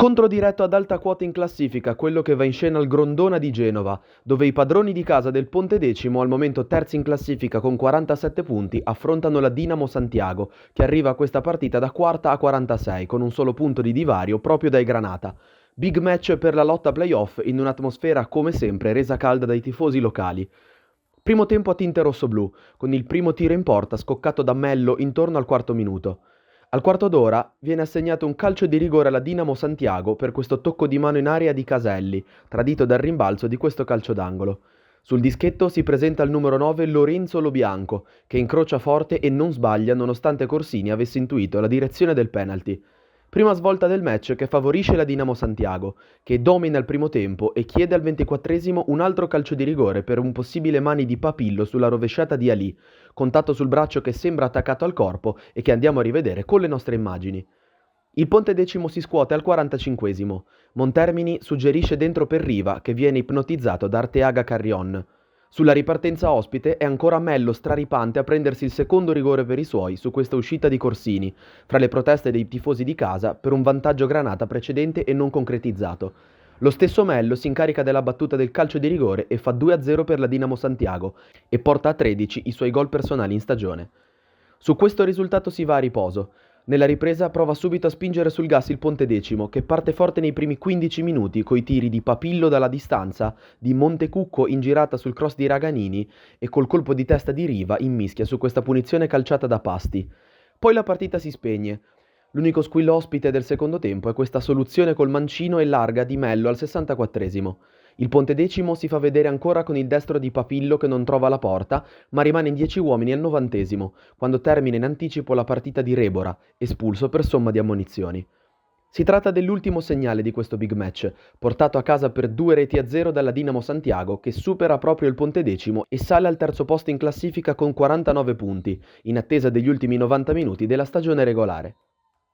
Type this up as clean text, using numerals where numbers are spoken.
Scontro diretto ad alta quota in classifica, quello che va in scena al Grondona di Genova, dove i padroni di casa del Ponte Decimo, al momento terzi in classifica con 47 punti, affrontano la Dinamo Santiago, che arriva a questa partita da quarta a 46, con un solo punto di divario proprio dai Granata. Big match per la lotta playoff in un'atmosfera come sempre resa calda dai tifosi locali. Primo tempo a tinte rosso-blu, con il primo tiro in porta scoccato da Mello intorno al quarto minuto. Al quarto d'ora viene assegnato un calcio di rigore alla Dinamo Santiago per questo tocco di mano in area di Caselli, tradito dal rimbalzo di questo calcio d'angolo. Sul dischetto si presenta il numero 9 Lorenzo Lobianco, che incrocia forte e non sbaglia nonostante Corsini avesse intuito la direzione del penalty. Prima svolta del match che favorisce la Dinamo Santiago, che domina il primo tempo e chiede al 24esimo un altro calcio di rigore per un possibile mani di Papillo sulla rovesciata di Ali, contatto sul braccio che sembra attaccato al corpo e che andiamo a rivedere con le nostre immagini. Il Ponte Decimo si scuote al 45esimo. Montermini suggerisce dentro per Riva, che viene ipnotizzato da Arteaga Carrion. Sulla ripartenza ospite è ancora Mello straripante a prendersi il secondo rigore per i suoi su questa uscita di Corsini, fra le proteste dei tifosi di casa per un vantaggio Granata precedente e non concretizzato. Lo stesso Mello si incarica della battuta del calcio di rigore e fa 2-0 per la Dinamo Santiago e porta a 13 i suoi gol personali in stagione. Su questo risultato si va a riposo. Nella ripresa prova subito a spingere sul gas il Ponte Decimo, che parte forte nei primi 15 minuti coi tiri di Papillo dalla distanza, di Montecucco in girata sul cross di Raganini e col colpo di testa di Riva in mischia su questa punizione calciata da Pasti. Poi la partita si spegne. L'unico squillo ospite del secondo tempo è questa soluzione col mancino e larga di Mello al 64esimo. Il Ponte Decimo si fa vedere ancora con il destro di Papillo che non trova la porta, ma rimane in 10 uomini al 90esimo, quando termina in anticipo la partita di Rebora, espulso per somma di ammonizioni. Si tratta dell'ultimo segnale di questo big match, portato a casa per 2-0 dalla Dinamo Santiago, che supera proprio il Ponte Decimo e sale al terzo posto in classifica con 49 punti, in attesa degli ultimi 90 minuti della stagione regolare.